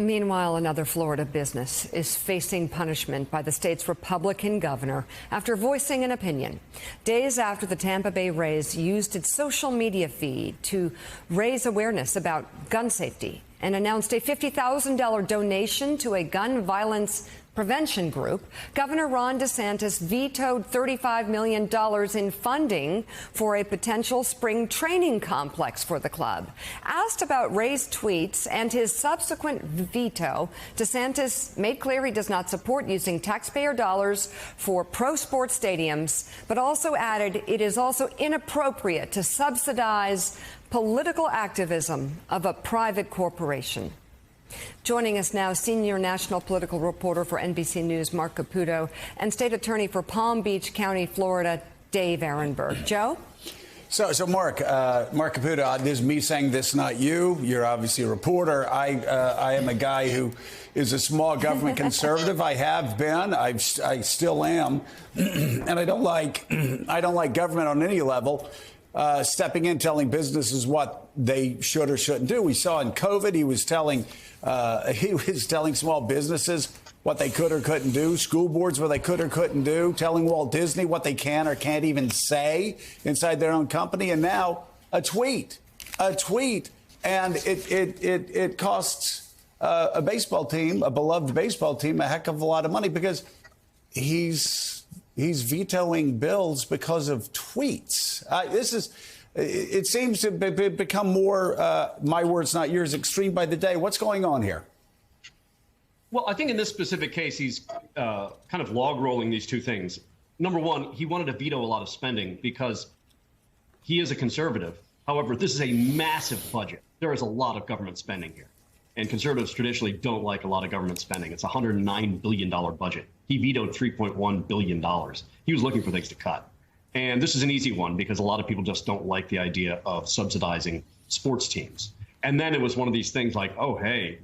Meanwhile, another Florida business is facing punishment by the state's Republican governor after voicing an opinion. Days after the Tampa Bay Rays used its social media feed to raise awareness about gun safety and announced a $50,000 donation to a gun violence prevention group, Governor Ron DeSantis vetoed $35 million in funding for a potential spring training complex for the club. Asked about Ray's tweets and his subsequent veto, DeSantis made clear he does not support using taxpayer dollars for pro sports stadiums, but also added it is also inappropriate to subsidize political activism of a private corporation. Joining us now, senior national political reporter for NBC News, Mark Caputo, and state attorney for Palm Beach County, Florida, Dave Ehrenberg. Joe? So Mark Caputo, this is me saying this, not you. You're obviously a reporter. I am a guy who is a small government conservative. I have been. I still am. And I don't like government on any level. Stepping in, telling businesses what they should or shouldn't do. We saw in COVID, he was telling small businesses what they could or couldn't do, school boards what they could or couldn't do, telling Walt Disney what they can or can't even say inside their own company. And now a tweet, and it costs a baseball team, a beloved baseball team, a heck of a lot of money because he's vetoing bills because of tweets. It seems to become more, my words, not yours, extreme by the day. What's going on here? Well, I think in this specific case, he's kind of log rolling these two things. Number one, he wanted to veto a lot of spending because he is a conservative. However, this is a massive budget. There is a lot of government spending here. And conservatives traditionally don't like a lot of government spending. It's a $109 billion budget. He vetoed $3.1 billion. He was looking for things to cut. And this is an easy one because a lot of people just don't like the idea of subsidizing sports teams. And then it was one of these things like, oh, hey,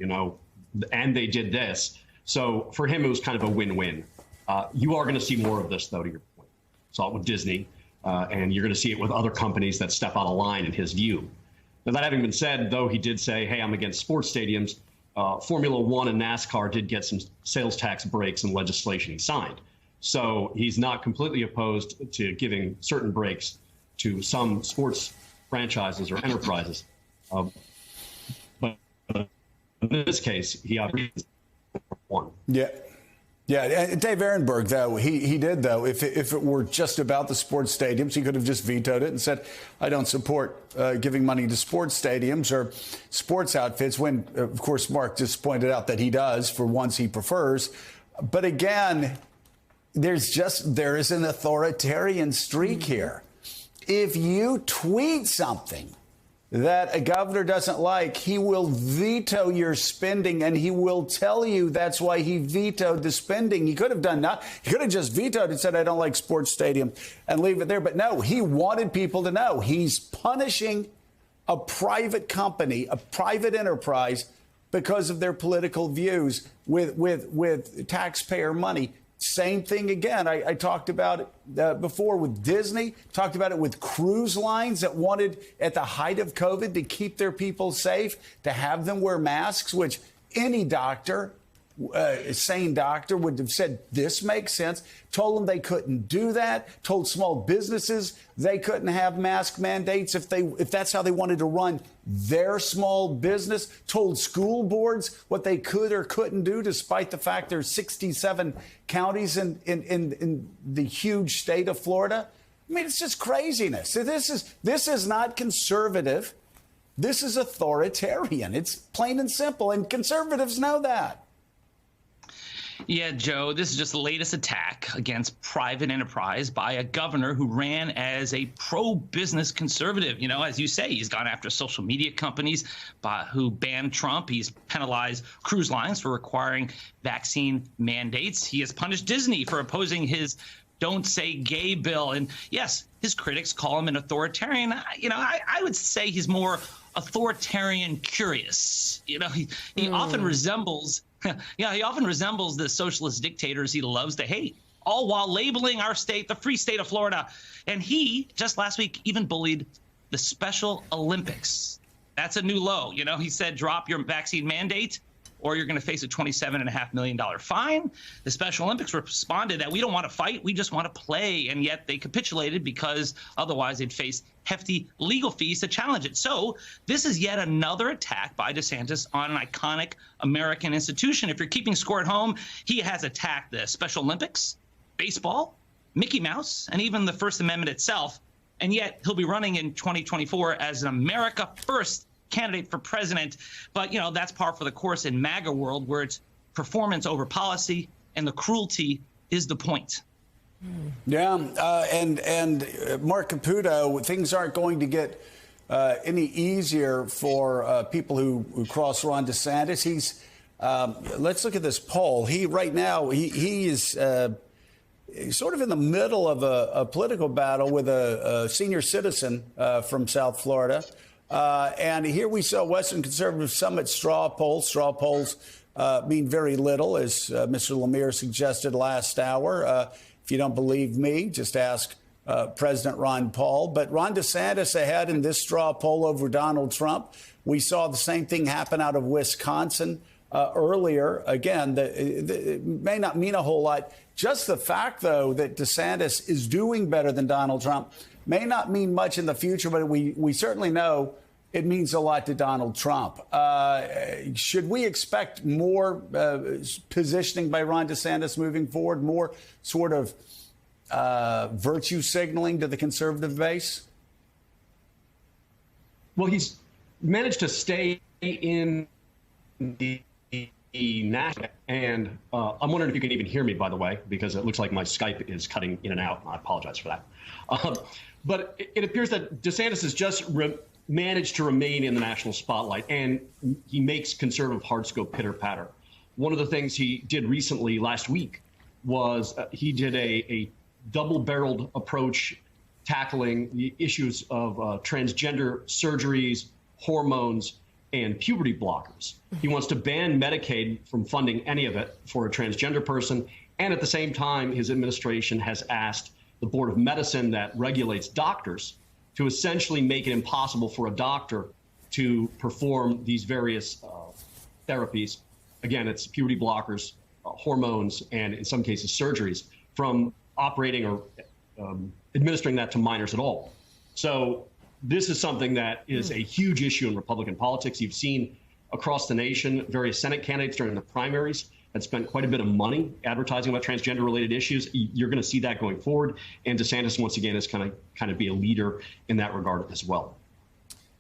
and they did this. So for him, it was kind of a win-win. You are going to see more of this, though, to your point. Saw it with Disney, and you're going to see it with other companies that step out of line in his view. Now, that having been said, though, he did say, hey, I'm against sports stadiums. Formula One and NASCAR did get some sales tax breaks and legislation he signed. So he's not completely opposed to giving certain breaks to some sports franchises or enterprises. But in this case, he obviously won. Yeah. Yeah, Dave Ehrenberg, though, he did, though. If it were just about the sports stadiums, he could have just vetoed it and said, I don't support giving money to sports stadiums or sports outfits, when, of course, Mark just pointed out that he does for ones he prefers. But again, there is an authoritarian streak here. If you tweet something that a governor doesn't like, he will veto your spending, and he will tell you that's why he vetoed the spending. He could have done that. He could have just vetoed and said, I don't like sports stadium, and leave it there. But no, he wanted people to know he's punishing a private company, a private enterprise, because of their political views with taxpayer money. Same thing again. I talked about it before with Disney, talked about it with cruise lines that wanted, at the height of COVID, to keep their people safe, to have them wear masks, which any doctor, a sane doctor, would have said, this makes sense, told them they couldn't do that, told small businesses they couldn't have mask mandates if that's how they wanted to run their small business, told school boards what they could or couldn't do, despite the fact there's 67 counties in the huge state of Florida. I mean, it's just craziness. This is not conservative. This is authoritarian. It's plain and simple, and conservatives know that. Yeah, Joe, this is just the latest attack against private enterprise by a governor who ran as a pro-business conservative. As you say, he's gone after social media companies who banned Trump. He's penalized cruise lines for requiring vaccine mandates. He has punished Disney for opposing his Don't Say Gay bill. And yes, his critics call him an authoritarian. I would say he's more authoritarian curious. He often resembles the socialist dictators he loves to hate, all while labeling our state the free state of Florida. And he, just last week, even bullied the Special Olympics. That's a new low. He said, drop your vaccine mandate. or you're going to face a $27.5 million fine. The Special Olympics responded that we don't want to fight, we just want to play. And yet they capitulated because otherwise they'd face hefty legal fees to challenge it. So this is yet another attack by DeSantis on an iconic American institution. If you're keeping score at home, he has attacked the Special Olympics, baseball, Mickey Mouse, and even the First Amendment itself. And yet he'll be running in 2024 as an America First candidate for president. But, you know, that's par for the course in MAGA world, where it's performance over policy, and the cruelty is the point. Yeah, and Mark Caputo, things aren't going to get any easier for people who cross Ron DeSantis. He's let's look at this poll. He is sort of in the middle of a political battle with a senior citizen from South Florida. And here we saw Western Conservative Summit straw polls. Straw polls mean very little, as Mr. Lemire suggested last hour. If you don't believe me, just ask President Ron Paul. But Ron DeSantis ahead in this straw poll over Donald Trump. We saw the same thing happen out of Wisconsin earlier. Again, it may not mean a whole lot. Just the fact, though, that DeSantis is doing better than Donald Trump may not mean much in the future, but we certainly know it means a lot to Donald Trump. Should we expect more positioning by Ron DeSantis moving forward, more sort of virtue signaling to the conservative base? Well, he's managed to stay in the national, and I'm wondering if you can even hear me, by the way, because it looks like my Skype is cutting in and out. I apologize for that. But it appears that DeSantis has just managed to remain in the national spotlight, and he makes conservative hearts go pitter-patter. One of the things he did recently, last week, was he did a double-barreled approach tackling the issues of transgender surgeries, hormones, and puberty blockers. He wants to ban Medicaid from funding any of it for a transgender person. And at the same time, his administration has asked the Board of Medicine that regulates doctors to essentially make it impossible for a doctor to perform these various therapies. Again, it's puberty blockers, hormones, and in some cases surgeries, from operating or administering that to minors at all. So this is something that is a huge issue in Republican politics. You've seen across the nation various Senate candidates during the primaries had spent quite a bit of money advertising about transgender-related issues. You're going to see that going forward. And DeSantis, once again, is kind of be a leader in that regard as well.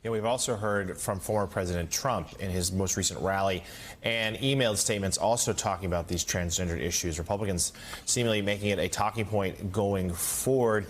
Yeah, we've also heard from former President Trump in his most recent rally and emailed statements also talking about these transgender issues. Republicans seemingly making it a talking point going forward.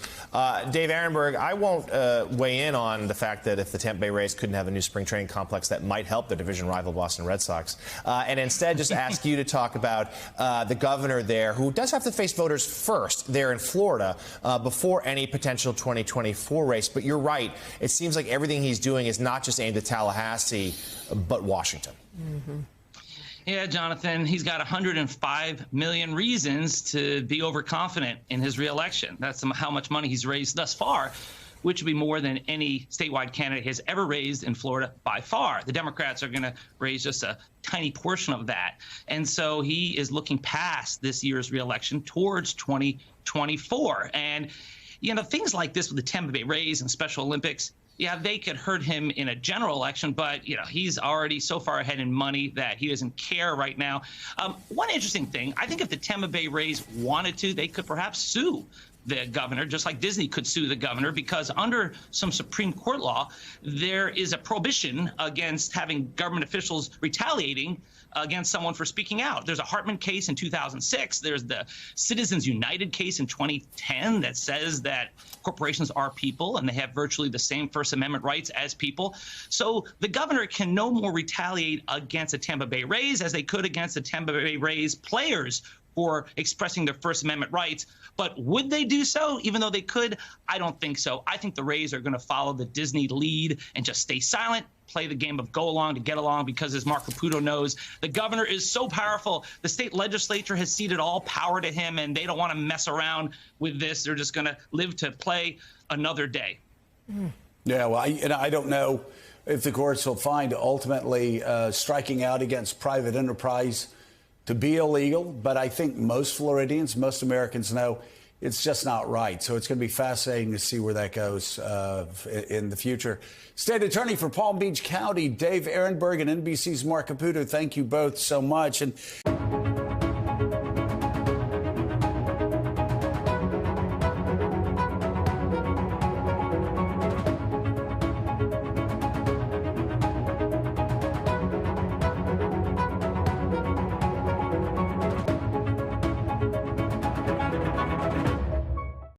Dave Aronberg, I won't weigh in on the fact that if the Tampa Bay Rays couldn't have a new spring training complex, that might help the division rival Boston Red Sox. And instead just ask you to talk about the governor there, who does have to face voters first there in Florida before any potential 2024 race. But you're right. It seems like everything he's doing is not just aimed at Tallahassee, but Washington. Mm-hmm. Yeah, Jonathan, he's got 105 million reasons to be overconfident in his reelection. That's how much money he's raised thus far, which would be more than any statewide candidate has ever raised in Florida by far. The Democrats are going to raise just a tiny portion of that. And so he is looking past this year's reelection towards 2024. And, you know, things like this with the Tampa Bay Rays and Special Olympics, yeah, they could hurt him in a general election, but, you know, he's already so far ahead in money that he doesn't care right now. One interesting thing, I think if the Tampa Bay Rays wanted to, they could perhaps sue the governor, just like Disney could sue the governor, because under some Supreme Court law, there is a prohibition against having government officials retaliating against someone for speaking out. There's a Hartman case in 2006. There's the Citizens United case in 2010 that says that corporations are people and they have virtually the same First Amendment rights as people. So the governor can no more retaliate against the Tampa Bay Rays as they could against the Tampa Bay Rays players for expressing their First Amendment rights. But would they do so, even though they could? I don't think so. I think the Rays are going to follow the Disney lead and just stay silent, play the game of go along to get along, because as Mark Caputo knows, the governor is so powerful. The state legislature has ceded all power to him, and they don't want to mess around with this. They're just going to live to play another day. Yeah, well, I don't know if the courts will find ultimately striking out against private enterprise to be illegal. But I think most Floridians, most Americans know it's just not right. So it's going to be fascinating to see where that goes in the future. State Attorney for Palm Beach County, Dave Ehrenberg, and NBC's Mark Caputo, thank you both so much. And